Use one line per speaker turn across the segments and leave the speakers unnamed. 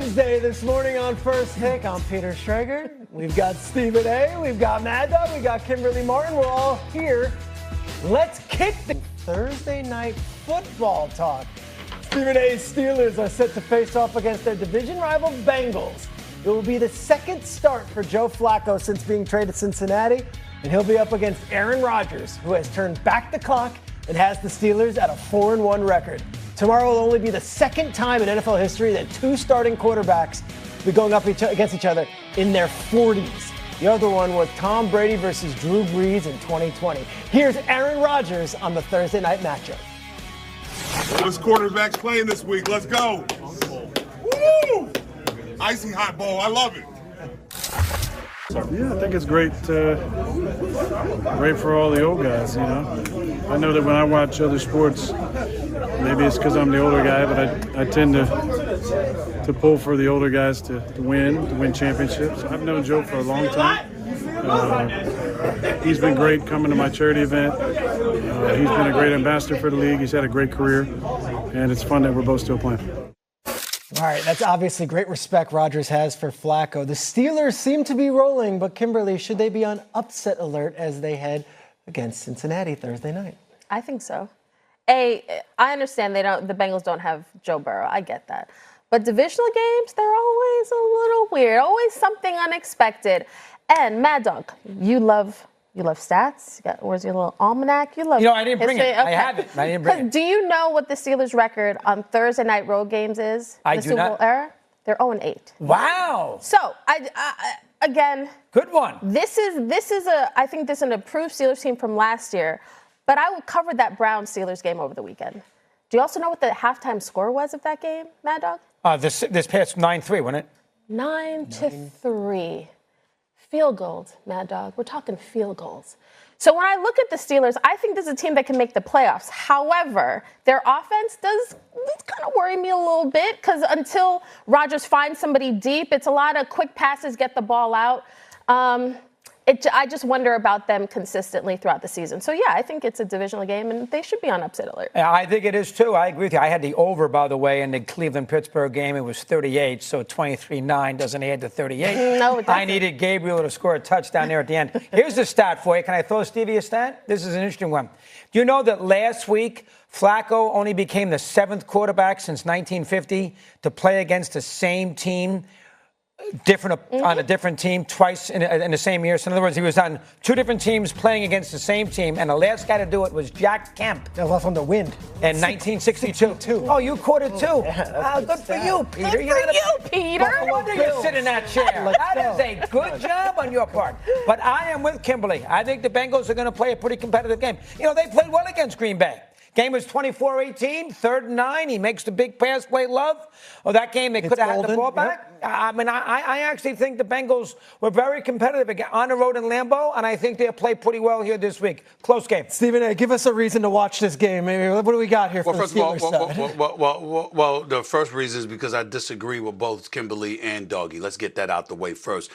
Wednesday this morning on First Take. I'm Peter Schrager. We've got Stephen A. We've got Mad Dog. We've got Kimberly Martin. We're all here. Let's kick the Thursday night football talk. Stephen A's Steelers are set to face off against their division rival Bengals. It will be the second start for Joe Flacco since being traded to Cincinnati, and he'll be up against Aaron Rodgers, who has turned back the clock and has the Steelers at a 4-1 record. Tomorrow will only be the second time in NFL history that two starting quarterbacks will be going up against each other in their 40s. The other one was Tom Brady versus Drew Brees in 2020. Here's Aaron Rodgers on the Thursday night matchup.
This quarterback's playing this week. Let's go. Woo! Icy hot ball. I love it.
Yeah, I think it's great for all the old guys, you know. I know that when I watch other sports, maybe it's because I'm the older guy, but I tend to pull for the older guys to win championships. I've known Joe for a long time. He's been great coming to my charity event. He's been a great ambassador for the league. He's had a great career, and it's fun that we're both still playing.
All right, that's obviously great respect Rodgers has for Flacco. The Steelers seem to be rolling, but Kimberly, should they be on upset alert as they head against Cincinnati Thursday night?
I think so. I understand the Bengals don't have Joe Burrow. I get that. But divisional games, they're always a little weird, always something unexpected. And Mad Dog, you love stats. Where's your little almanac? You love.
I didn't bring it. Okay. I have it. I didn't bring it.
Do you know what the Steelers' record on Thursday night road games is?
I
do
not.
Super Bowl era? They're 0-8.
Wow.
So again,
good one.
I think this is an improved Steelers team from last year. But I would cover that Browns Steelers game over the weekend. Do you also know what the halftime score was of that game, Mad Dog?
This past 9-3, wasn't it?
9-3. Field goals, Mad Dog. We're talking field goals. So when I look at the Steelers, I think this is a team that can make the playoffs. However, their offense does kind of worry me a little bit because until Rodgers finds somebody deep, it's a lot of quick passes, get the ball out. I just wonder about them consistently throughout the season. So, yeah, I think it's a divisional game, and they should be on upset alert.
Yeah, I think it is, too. I agree with you. I had the over, by the way, in the Cleveland-Pittsburgh game. It was 38, so 23-9 doesn't add to 38.
No, it doesn't.
I needed Gabriel to score a touchdown there at the end. Here's the stat for you. Can I throw Stevie a stat? This is an interesting one. Do you know that last week Flacco only became the seventh quarterback since 1950 to play against the same team on a different team twice in the same year? So in other words, he was on two different teams playing against the same team, and the last guy to do it was Jack Kemp.
That was on the wind.
In 1962. Oh, you caught it too. Yeah, good for you, Peter.
Good for you, Peter.
No wonder you sit in that chair. That is a good job on your part. But I am with Kimberly. I think the Bengals are going to play a pretty competitive game. You know, they played well against Green Bay. Game was 24-18, 3rd and 9. He makes the big pass play, Love. Oh, that game, they could have had the ball back. Yep. I mean, I actually think the Bengals were very competitive on the road in Lambeau, and I think they'll play pretty well here this week. Close game.
Stephen A., give us a reason to watch this game. What do we got here for the Steelers side?
Well, the first reason is because I disagree with both Kimberly and Doggy. Let's get that out the way first.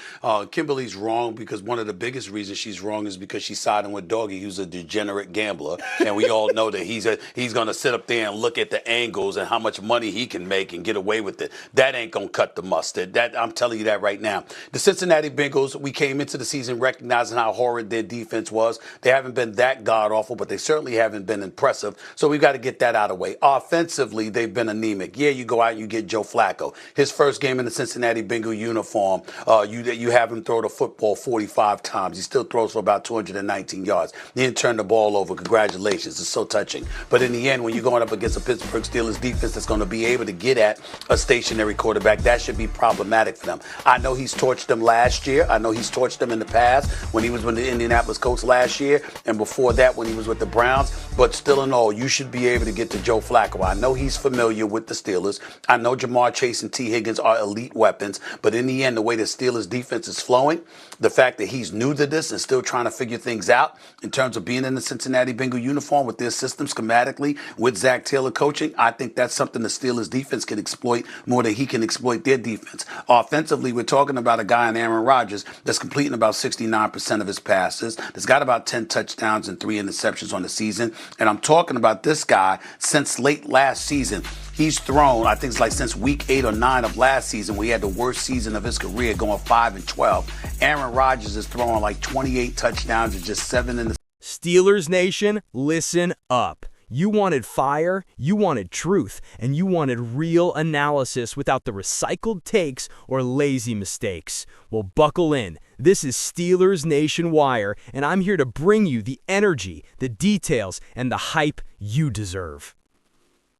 Kimberly's wrong because one of the biggest reasons she's wrong is because she's siding with Doggy, who's a degenerate gambler, and we all know that he's going to sit up there and look at the angles and how much money he can make and get away with it. That ain't going to cut the mustard. That I'm telling you that right now. The Cincinnati Bengals, we came into the season recognizing how horrid their defense was. They haven't been that god-awful, but they certainly haven't been impressive. So we've got to get that out of the way. Offensively, they've been anemic. Yeah, you go out and you get Joe Flacco. His first game in the Cincinnati Bengal uniform, you have him throw the football 45 times. He still throws for about 219 yards. He didn't turn the ball over. Congratulations. It's so touching. But in the end, when you're going up against a Pittsburgh Steelers defense that's going to be able to get at a stationary quarterback, that should be problematic for them. I know he's torched them last year. I know he's torched them in the past when he was with the Indianapolis Colts last year and before that when he was with the Browns. But still in all, you should be able to get to Joe Flacco. I know he's familiar with the Steelers. I know Jamar Chase and T. Higgins are elite weapons. But in the end, the way the Steelers defense is flowing, the fact that he's new to this and still trying to figure things out in terms of being in the Cincinnati Bengal uniform with their system schematic, schematically with Zach Taylor coaching, I think that's something the Steelers defense can exploit more than he can exploit their defense. Offensively, we're talking about a guy in Aaron Rodgers that's completing about 69% of his passes, that's got about 10 touchdowns and 3 interceptions on the season. And I'm talking about this guy since late last season. He's thrown, I think it's like since week 8 or 9 of last season, where he had the worst season of his career, going 5-12. Aaron Rodgers is throwing like 28 touchdowns and just 7 in the
Steelers Nation, listen up. You wanted fire, you wanted truth, and you wanted real analysis without the recycled takes or lazy mistakes. Well, buckle in. This is Steelers Nation Wire, and I'm here to bring you the energy, the details, and the hype you deserve.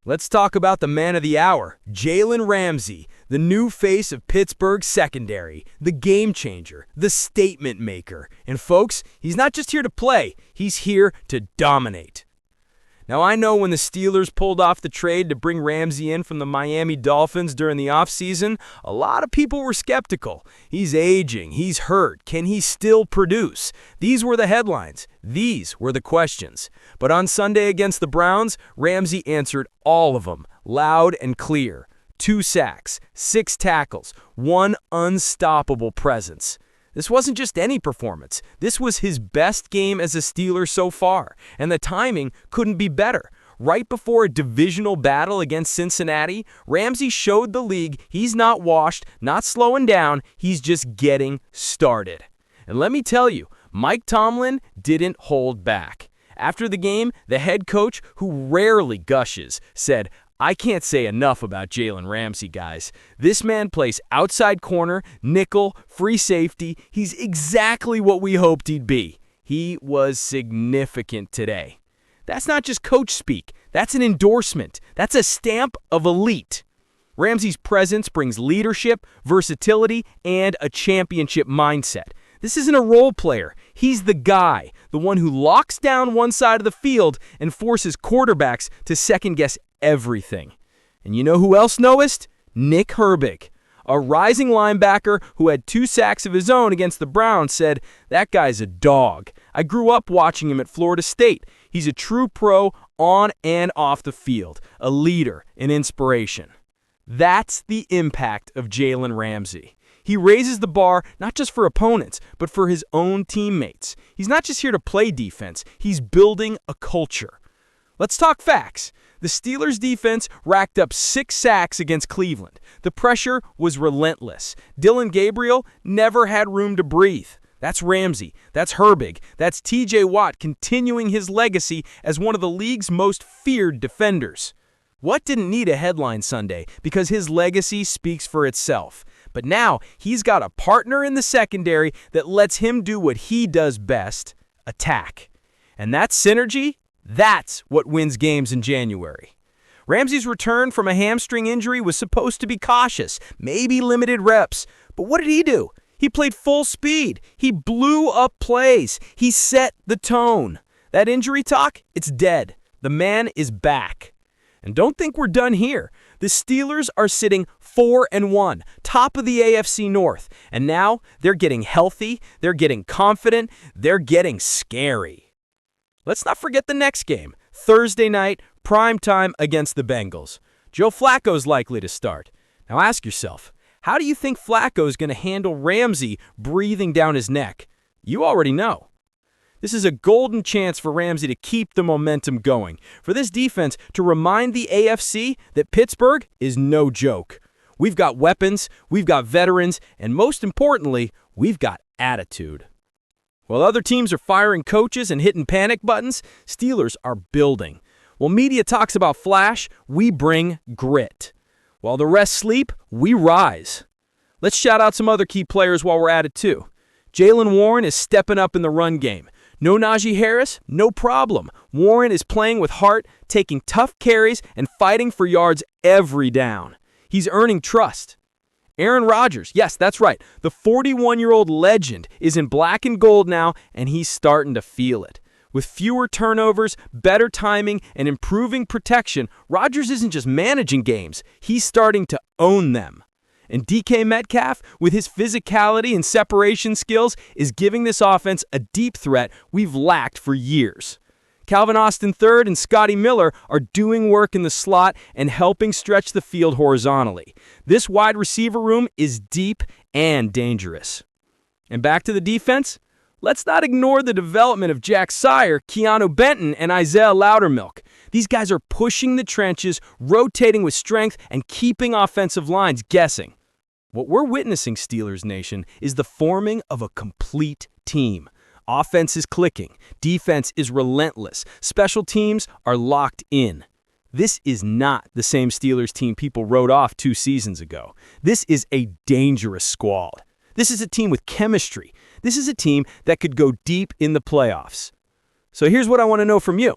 Let's talk about the man of the hour, Jalen Ramsey, the new face of Pittsburgh secondary, the game changer, the statement maker. And folks, he's not just here to play, he's here to dominate. Now, I know when the Steelers pulled off the trade to bring Ramsey in from the Miami Dolphins during the offseason, a lot of people were skeptical. He's aging, he's hurt, can he still produce? These were the headlines. These were the questions. But on Sunday against the Browns, Ramsey answered all of them, loud and clear. 2 sacks, 6 tackles, 1 unstoppable presence. This wasn't just any performance. This was his best game as a Steeler so far, and the timing couldn't be better. Right before a divisional battle against Cincinnati, Ramsey showed the league he's not washed, not slowing down, he's just getting started. And let me tell you, Mike Tomlin didn't hold back. After the game, the head coach, who rarely gushes, said, "I can't say enough about Jalen Ramsey, guys. This man plays outside corner, nickel, free safety. He's exactly what we hoped he'd be. He was significant today." That's not just coach speak. That's an endorsement. That's a stamp of elite. Ramsey's presence brings leadership, versatility, and a championship mindset. This isn't a role player. He's the guy, the one who locks down one side of the field and forces quarterbacks to second-guess everything. And you know who else noticed? Nick Herbig, a rising linebacker who had 2 sacks of his own against the Browns, said, "That guy's a dog. I grew up watching him at Florida State. He's a true pro on and off the field, a leader, an inspiration." That's the impact of Jalen Ramsey. He raises the bar not just for opponents, but for his own teammates. He's not just here to play defense, he's building a culture. Let's talk facts. The Steelers' defense racked up 6 sacks against Cleveland. The pressure was relentless. Dylan Gabriel never had room to breathe. That's Ramsey. That's Herbig. That's TJ Watt continuing his legacy as one of the league's most feared defenders. Watt didn't need a headline Sunday because his legacy speaks for itself. But now he's got a partner in the secondary that lets him do what he does best, attack. And that synergy, that's what wins games in January. Ramsey's return from a hamstring injury was supposed to be cautious, maybe limited reps. But what did he do? He played full speed. He blew up plays. He set the tone. That injury talk, it's dead. The man is back. And don't think we're done here. The Steelers are sitting 4-1, top of the AFC North. And now they're getting healthy, they're getting confident, they're getting scary. Let's not forget the next game, Thursday night, prime time against the Bengals. Joe Flacco's likely to start. Now ask yourself, how do you think Flacco's going to handle Ramsey breathing down his neck? You already know. This is a golden chance for Ramsey to keep the momentum going, for this defense to remind the AFC that Pittsburgh is no joke. We've got weapons, we've got veterans, and most importantly, we've got attitude. While other teams are firing coaches and hitting panic buttons, Steelers are building. While media talks about flash, we bring grit. While the rest sleep, we rise. Let's shout out some other key players while we're at it too. Jaylen Warren is stepping up in the run game. No Najee Harris? No problem. Warren is playing with heart, taking tough carries, and fighting for yards every down. He's earning trust. Aaron Rodgers, yes, that's right. The 41-year-old legend is in black and gold now, and he's starting to feel it. With fewer turnovers, better timing, and improving protection, Rodgers isn't just managing games. He's starting to own them. And DK Metcalf, with his physicality and separation skills, is giving this offense a deep threat we've lacked for years. Calvin Austin III and Scotty Miller are doing work in the slot and helping stretch the field horizontally. This wide receiver room is deep and dangerous. And back to the defense, let's not ignore the development of Jack Sire, Keanu Benton, and Isaiah Loudermilk. These guys are pushing the trenches, rotating with strength, and keeping offensive lines guessing. What we're witnessing, Steelers Nation, is the forming of a complete team. Offense is clicking. Defense is relentless. Special teams are locked in. This is not the same Steelers team people wrote off 2 seasons ago. This is a dangerous squad. This is a team with chemistry. This is a team that could go deep in the playoffs. So here's what I want to know from you.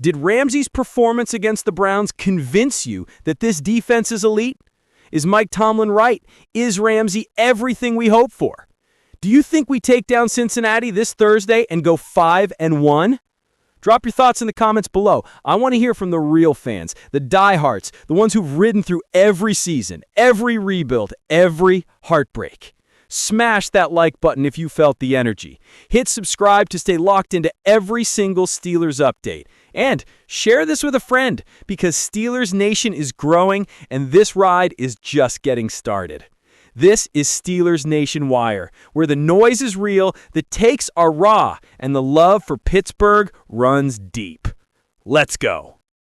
Did Ramsey's performance against the Browns convince you that this defense is elite? Is Mike Tomlin right? Is Ramsey everything we hope for? Do you think we take down Cincinnati this Thursday and go 5-1? Drop your thoughts in the comments below. I want to hear from the real fans, the diehards, the ones who've ridden through every season, every rebuild, every heartbreak. Smash that like button if you felt the energy. Hit subscribe to stay locked into every single Steelers update. And share this with a friend because Steelers Nation is growing and this ride is just getting started. This is Steelers Nation Wire, where the noise is real, the takes are raw, and the love for Pittsburgh runs deep. Let's go.